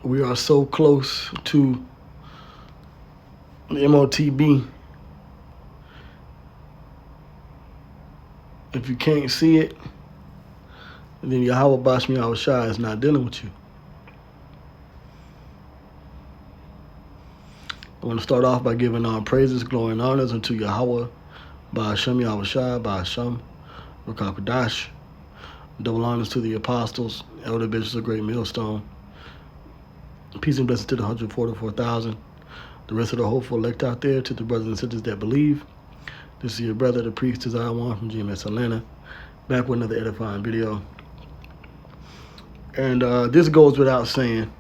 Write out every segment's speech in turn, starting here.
We are so close to the Motb. If you can't see it, then Yahweh Bashmi Awashai is not dealing with you. I want to start off by giving all praises, glory, and honors unto Yahweh, Ba'ashem Yahushai, Ba'ashem Rakakadash. Double honors to the apostles, elder bishops of Great Millstone. Peace and blessings to the 144,000. The rest of the hopeful elect out there, to the brothers and sisters that believe. This is your brother, the priest Desire One from GMS Atlanta, back with another edifying video. And this goes without saying,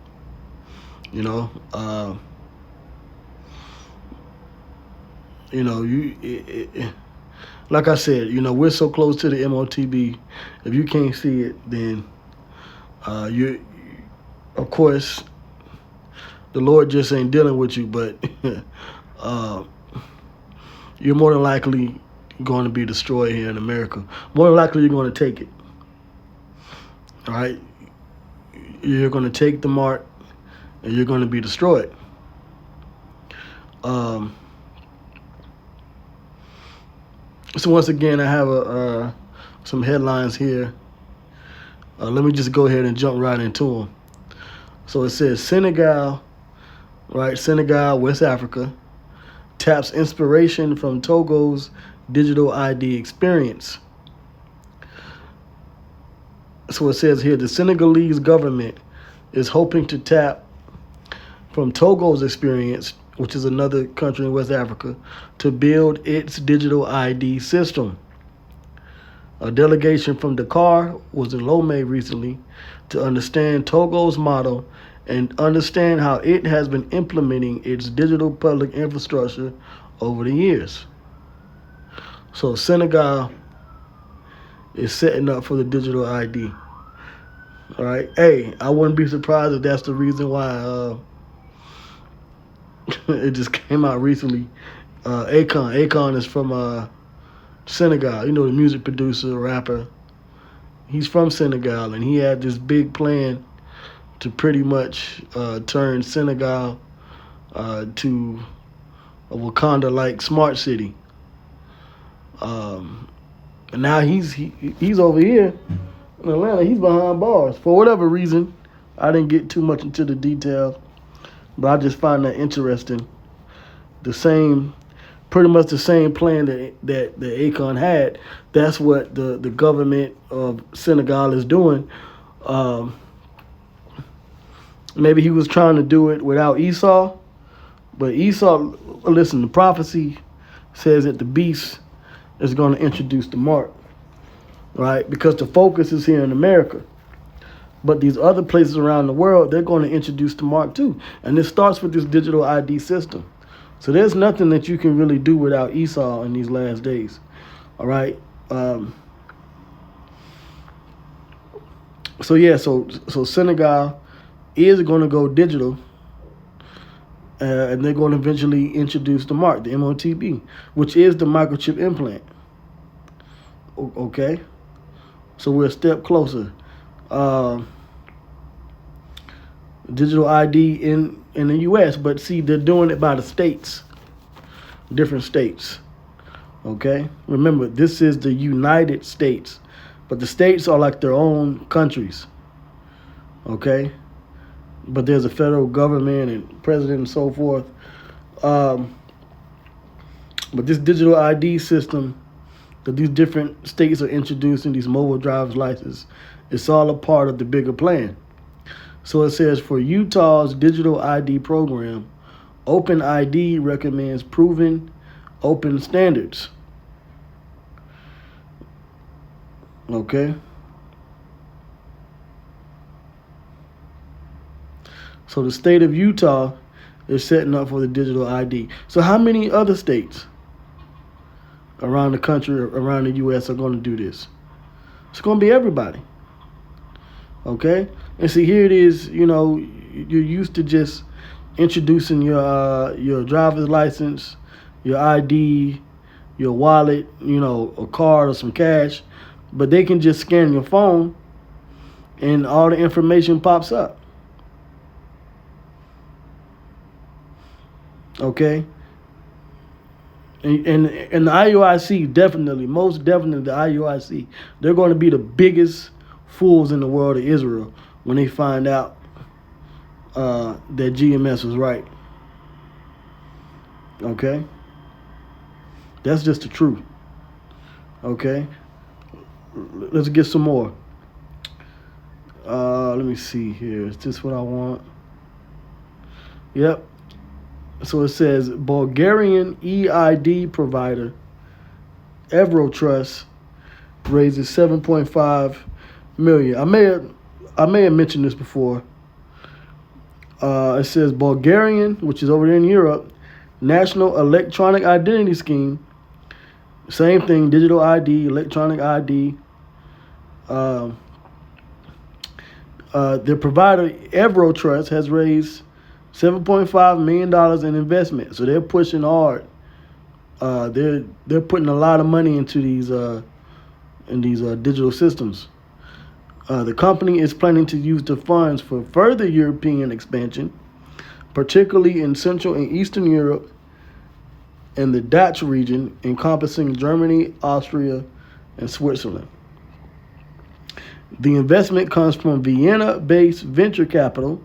like I said, we're so close to the Motb. If you can't see it, then of course, the Lord just ain't dealing with you, but you're more than likely going to be destroyed here in America. More than likely, you're going to take it. All right? You're going to take the mark, and you're going to be destroyed. So once again, I have some headlines here. Let me just go ahead and jump right into them. So it says Senegal, West Africa, taps inspiration from Togo's digital ID experience. So it says here, the Senegalese government is hoping to tap from Togo's experience, which is another country in West Africa, to build its digital ID system. A delegation from Dakar was in Lomé recently to understand Togo's model and understand how it has been implementing its digital public infrastructure over the years. So Senegal is setting up for the digital ID. All right. Hey, I wouldn't be surprised if that's the reason why it just came out recently. Akon is from Senegal. The music producer, rapper. He's from Senegal, and he had this big plan to pretty much turn Senegal to a Wakanda-like smart city. And now he's over here in Atlanta. He's behind bars for whatever reason. I didn't get too much into the details, but I just find that interesting. Pretty much the same plan that Akon had. That's what the government of Senegal is doing. Maybe he was trying to do it without Esau, but Esau, listen, the prophecy says that the beast is going to introduce the mark, right? Because the focus is here in America. But these other places around the world, they're going to introduce the mark too. And this starts with this digital ID system. So there's nothing that you can really do without Esau in these last days. All right? So Senegal is going to go digital, and they're going to eventually introduce the mark, the Motb, which is the microchip implant. Okay? So we're a step closer. Digital ID in the U.S., but see, they're doing it by the states, different states. Okay? Remember, this is the United States, but the states are like their own countries. Okay? But there's a federal government and president and so forth. But this digital ID system that these different states are introducing, these mobile driver's licenses, it's all a part of the bigger plan. So it says, for Utah's digital ID program, OpenID recommends proven open standards. Okay? So the state of Utah is setting up for the digital ID. So how many other states around the country, around the U.S. are going to do this? It's going to be everybody. Okay? And see, here it is, you're used to just introducing your driver's license, your ID, your wallet, a card or some cash, but they can just scan your phone and all the information pops up. Okay, and the IUIC definitely, most definitely, the IUIC, they're going to be the biggest fools in the world of Israel when they find out that GMS was right. Okay, that's just the truth. Okay, let's get some more. Let me see here. Is this what I want? Yep. So it says Bulgarian EID provider Evrotrust raises 7.5 million. I may have mentioned this before. It says Bulgarian, which is over there in Europe, National Electronic Identity Scheme. Same thing, digital ID, electronic ID. The provider Evrotrust has raised $7.5 million in investment, so they're pushing hard. They're putting a lot of money into these digital systems. The company is planning to use the funds for further European expansion, particularly in Central and Eastern Europe and the Dutch region, encompassing Germany, Austria, and Switzerland. The investment comes from Vienna-based venture capital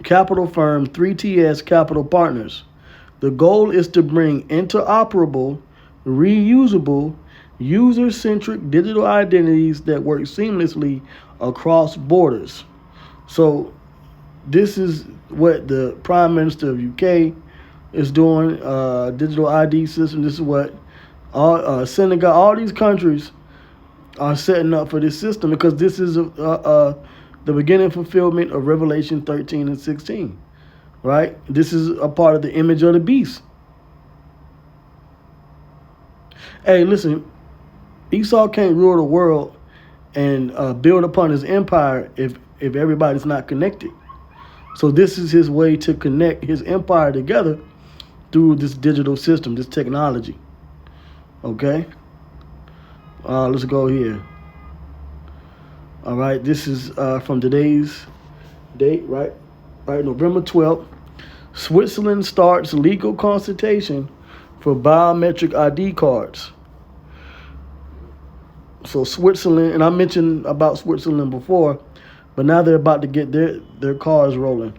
firm 3TS Capital Partners. The goal is to bring interoperable, reusable, user-centric digital identities that work seamlessly across borders. So this is what the Prime Minister of UK is doing, digital ID system. This is what Senegal, all these countries are setting up for this system, because this is the beginning fulfillment of Revelation 13 and 16, right? This is a part of the image of the beast. Hey, listen, Esau can't rule the world and build upon his empire if everybody's not connected. So this is his way to connect his empire together through this digital system, this technology. Okay? Let's go here. All right, this is from today's date, right? Right, November 12th. Switzerland starts legal consultation for biometric ID cards. So Switzerland, and I mentioned about Switzerland before, but now they're about to get their cars rolling.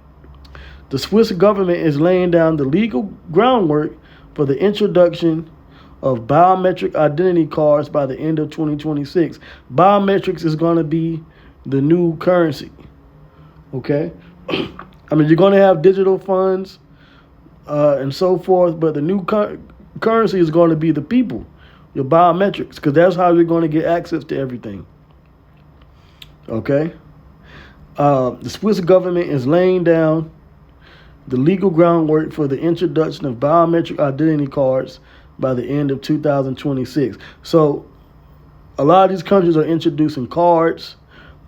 The Swiss government is laying down the legal groundwork for the introduction of biometric identity cards by the end of 2026. Biometrics is going to be the new currency. Okay? I mean, you're going to have digital funds and so forth, but the new currency is going to be the people, your biometrics, because that's how you're going to get access to everything. Okay? The Swiss government is laying down the legal groundwork for the introduction of biometric identity cards by the end of 2026. So a lot of these countries are introducing cards,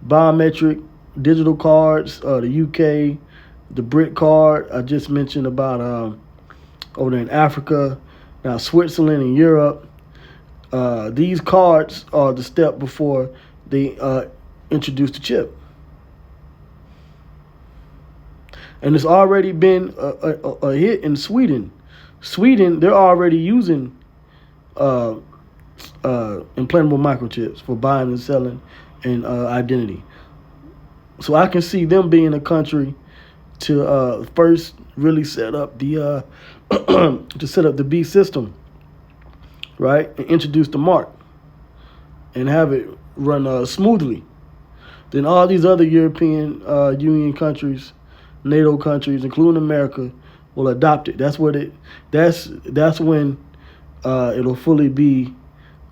biometric digital cards. The UK, the Brit card I just mentioned about over there in Africa. Now Switzerland and Europe. These cards are the step before they introduce the chip. And it's already been a hit in Sweden. Sweden, they're already using implantable microchips for buying and selling and identity. So I can see them being a country to first really set up the to set up the B system, right, and introduce the mark and have it run smoothly. Then all these other European Union countries, NATO countries, including America, will adopt it. That's when it'll fully be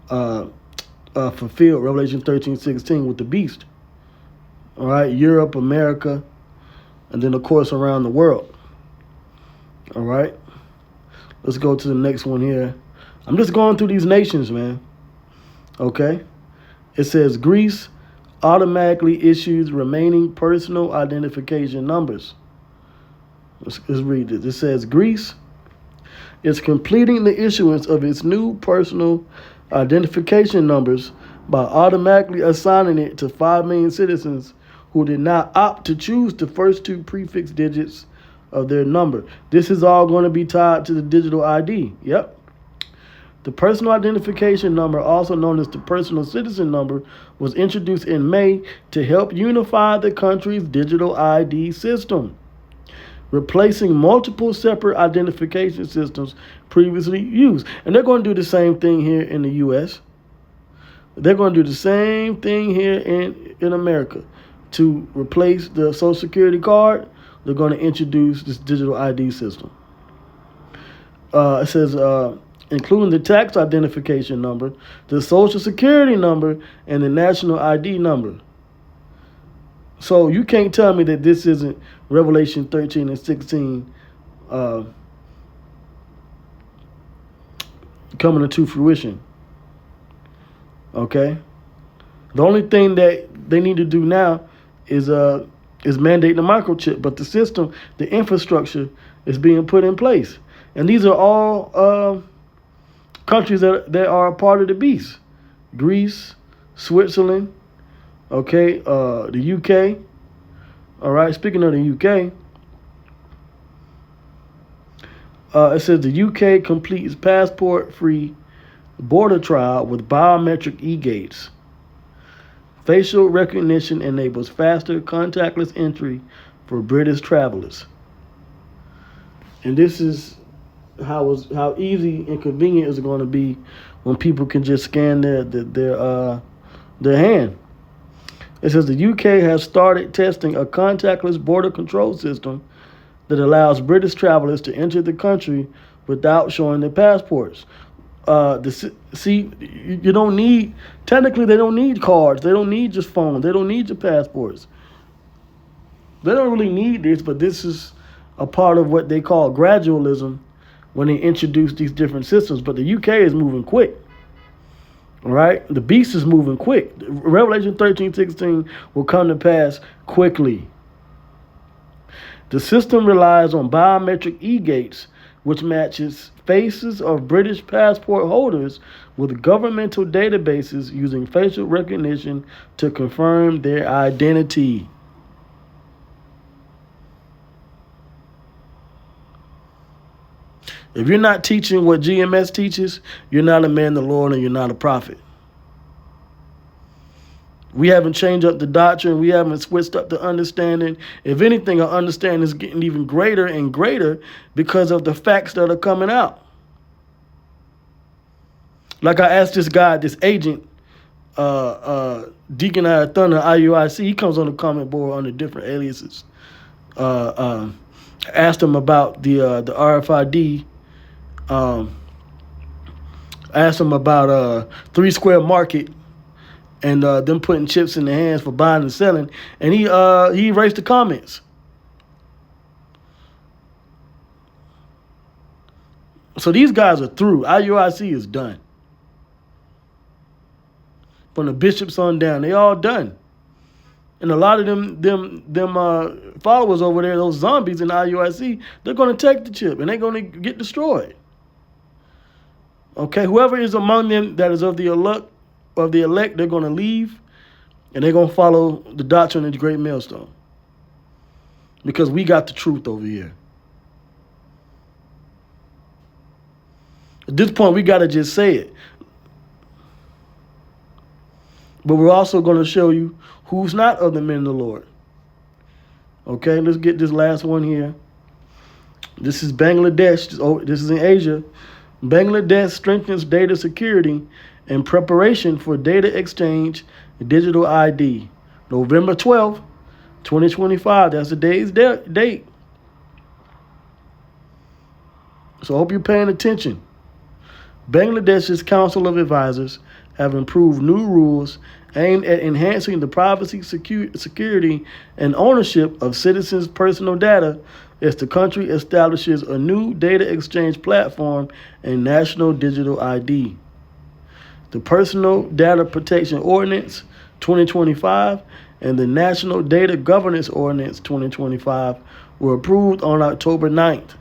fulfilled. Revelation 13:16 with the beast. All right, Europe, America, and then of course around the world. All right, let's go to the next one here. I'm just going through these nations, man. Okay, it says Greece automatically issues remaining personal identification numbers. Let's read this. It says Greece is completing the issuance of its new personal identification numbers by automatically assigning it to 5 million citizens who did not opt to choose the first 2 prefix digits of their number. This is all going to be tied to the digital ID. Yep. The personal identification number, also known as the personal citizen number, was introduced in May to help unify the country's digital ID system, replacing multiple separate identification systems previously used. And they're going to do the same thing here in the U.S. They're going to do the same thing here in America. To replace the Social Security card, they're going to introduce this digital ID system. It says, including the tax identification number, the Social Security number, and the national ID number. So you can't tell me that this isn't Revelation 13 and 16 coming into fruition. Okay? The only thing that they need to do now is mandate the microchip, but the system, the infrastructure is being put in place. And these are all countries that are a part of the beast. Greece, Switzerland, okay, the UK. All right, speaking of the UK, it says the UK completes passport-free border trial with biometric e-gates. Facial recognition enables faster contactless entry for British travelers. And this is how easy and convenient is it going to be when people can just scan their hand. It says the UK has started testing a contactless border control system that allows British travelers to enter the country without showing their passports. You don't need, technically they don't need cards. They don't need just phones. They don't need your passports. They don't really need this, but this is a part of what they call gradualism when they introduce these different systems. But the UK is moving quick. All right? The beast is moving quick. Revelation 13:16 will come to pass quickly. The system relies on biometric e-gates, which matches faces of British passport holders with governmental databases using facial recognition to confirm their identity. If you're not teaching what GMS teaches, you're not a man of the Lord and you're not a prophet. We haven't changed up the doctrine. We haven't switched up the understanding. If anything, our understanding is getting even greater and greater because of the facts that are coming out. Like I asked this guy, this agent, Deacon Thunder, IUIC, he comes on the comment board under different aliases. Asked him about the RFID. Asked him about 3 Square Market and them putting chips in their hands for buying and selling, and he erased the comments. So these guys are through. IUIC is done. From the bishops on down, they all done. And a lot of them followers over there, those zombies in IUIC, they're going to take the chip and they're going to get destroyed. Okay, whoever is among them that is of the elect, they're going to leave and they're going to follow the doctrine of the great millstone. Because we got the truth over here. At this point, we got to just say it. But we're also going to show you who's not of the men of the Lord. Okay, let's get this last one here. This is Bangladesh. This is in Asia. Bangladesh strengthens data security in preparation for data exchange digital ID. November 12th, 2025. That's the day's date. So I hope you're paying attention. Bangladesh's Council of Advisors have improved new rules aimed at enhancing the privacy, security, and ownership of citizens' personal data as the country establishes a new data exchange platform and national digital ID. The Personal Data Protection Ordinance 2025 and the National Data Governance Ordinance 2025 were approved on October 9th.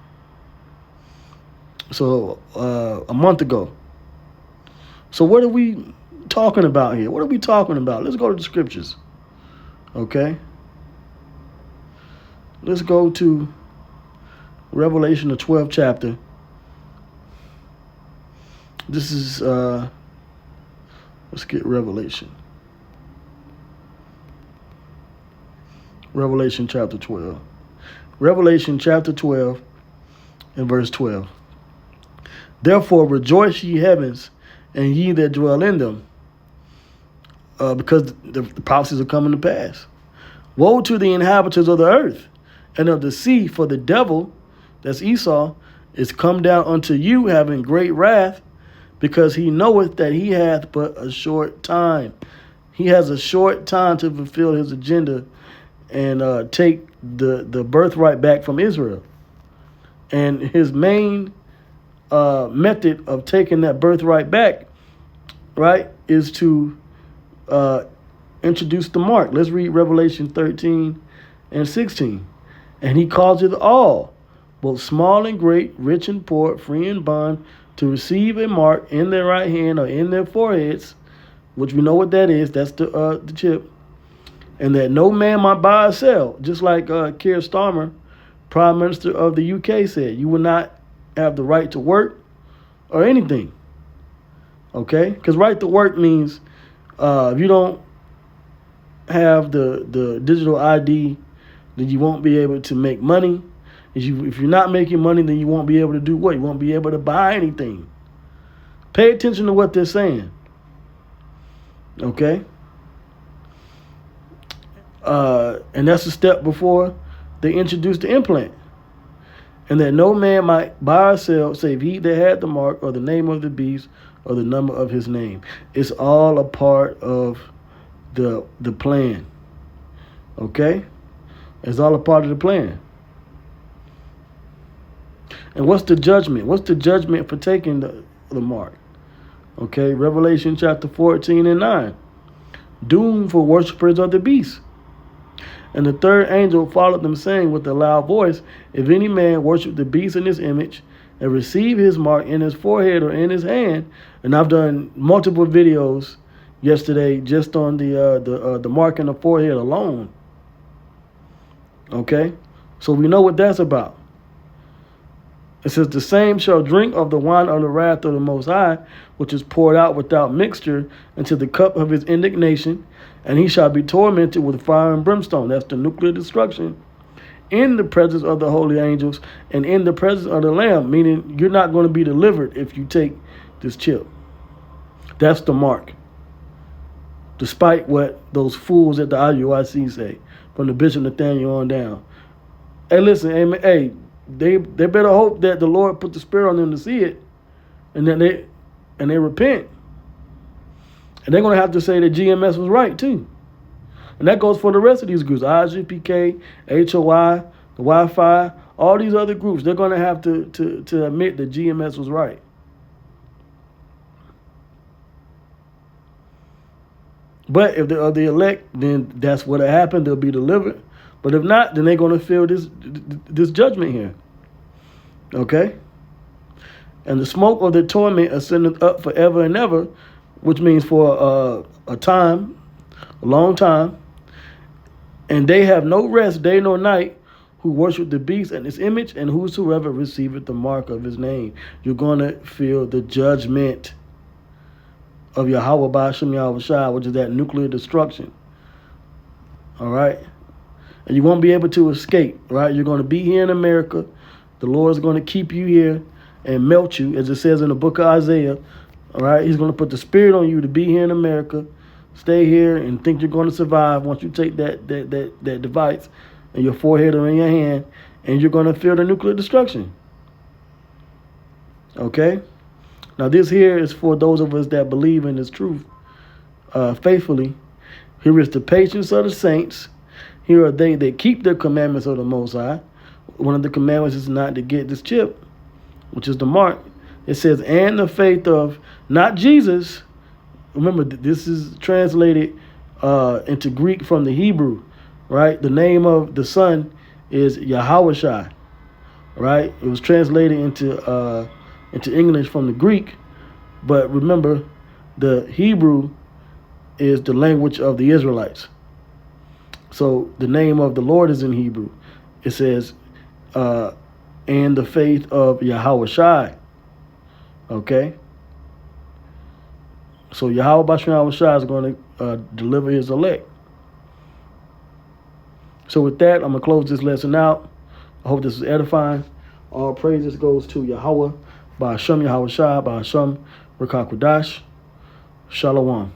So a month ago. So what are we talking about here? What are we talking about? Let's go to the scriptures. Okay? Let's go to Revelation, the 12th chapter. This is, let's get Revelation. Revelation chapter 12. Revelation chapter 12 and verse 12. Therefore rejoice, ye heavens, and ye that dwell in them, because the prophecies are coming to pass. Woe to the inhabitants of the earth and of the sea, for the devil, that's Esau, is come down unto you, having great wrath, because he knoweth that he hath but a short time. He has a short time to fulfill his agenda and take the birthright back from Israel. And his main method of taking that birthright back, right, is to introduce the mark. Let's read Revelation 13 and 16. And he calls it all, both small and great, rich and poor, free and bond, to receive a mark in their right hand or in their foreheads, which we know what that is. That's the chip. And that no man might buy or sell, just like Keir Starmer, Prime Minister of the UK, said. You will not have the right to work or anything. Okay? Because right to work means if you don't have the digital ID, then you won't be able to make money. If you're not making money, then you won't be able to do what? You won't be able to buy anything. Pay attention to what they're saying. Okay? And that's a step before they introduced the implant. And that no man might buy or sell, save he that had the mark or the name of the beast or the number of his name. It's all a part of the plan. Okay? It's all a part of the plan. And what's the judgment? What's the judgment for taking the mark? Okay, Revelation chapter 14 and 9. Doom for worshipers of the beast. And the third angel followed them, saying with a loud voice, if any man worship the beast in his image and receive his mark in his forehead or in his hand, and I've done multiple videos yesterday just on the mark in the forehead alone. Okay, so we know what that's about. It says, the same shall drink of the wine of the wrath of the Most High, which is poured out without mixture into the cup of his indignation, and he shall be tormented with fire and brimstone. That's the nuclear destruction. In the presence of the holy angels and in the presence of the Lamb, meaning you're not going to be delivered if you take this chip. That's the mark. Despite what those fools at the IUIC say, from the Bishop Nathaniel on down. Hey, listen, hey, they better hope that the Lord put the Spirit on them to see it, and then they repent. And they're going to have to say that GMS was right, too. And that goes for the rest of these groups, IGPK, HOI, the Wi-Fi, all these other groups. They're going to have to admit that GMS was right. But if they are the elect, then that's what happened. They'll be delivered. But if not, then they're going to feel this judgment here. Okay? And the smoke of their torment ascendeth up forever and ever, which means for a time, a long time. And they have no rest day nor night who worship the beast and his image, and whosoever receiveth the mark of his name. You're going to feel the judgment of Yahweh Ba'ashem Yahweh Shai, which is that nuclear destruction. All right? And you won't be able to escape, right? You're going to be here in America. The Lord's going to keep you here and melt you, as it says in the book of Isaiah. All right? He's going to put the Spirit on you to be here in America. Stay here and think you're going to survive once you take that device in your forehead or in your hand, and you're going to feel the nuclear destruction. Okay? Now, this here is for those of us that believe in this truth faithfully. Here is the patience of the saints. Here are they that keep the commandments of the Most High. One of the commandments is not to get this chip, which is the mark. It says, and the faith of, not Jesus. Remember, this is translated into Greek from the Hebrew, right? The name of the Son is Yahawashai, right? It was translated into English from the Greek, but remember, the Hebrew is the language of the Israelites. So the name of the Lord is in Hebrew. It says and the faith of Yahweh Shai. Okay? So Yahweh Bashar Shai is going to deliver his elect. So with that, I'm going to close this lesson out. I hope this is edifying. All praises goes to Yahweh, by Hashem Yahweh Shai, by Hashem Rakakwadash. Shalom.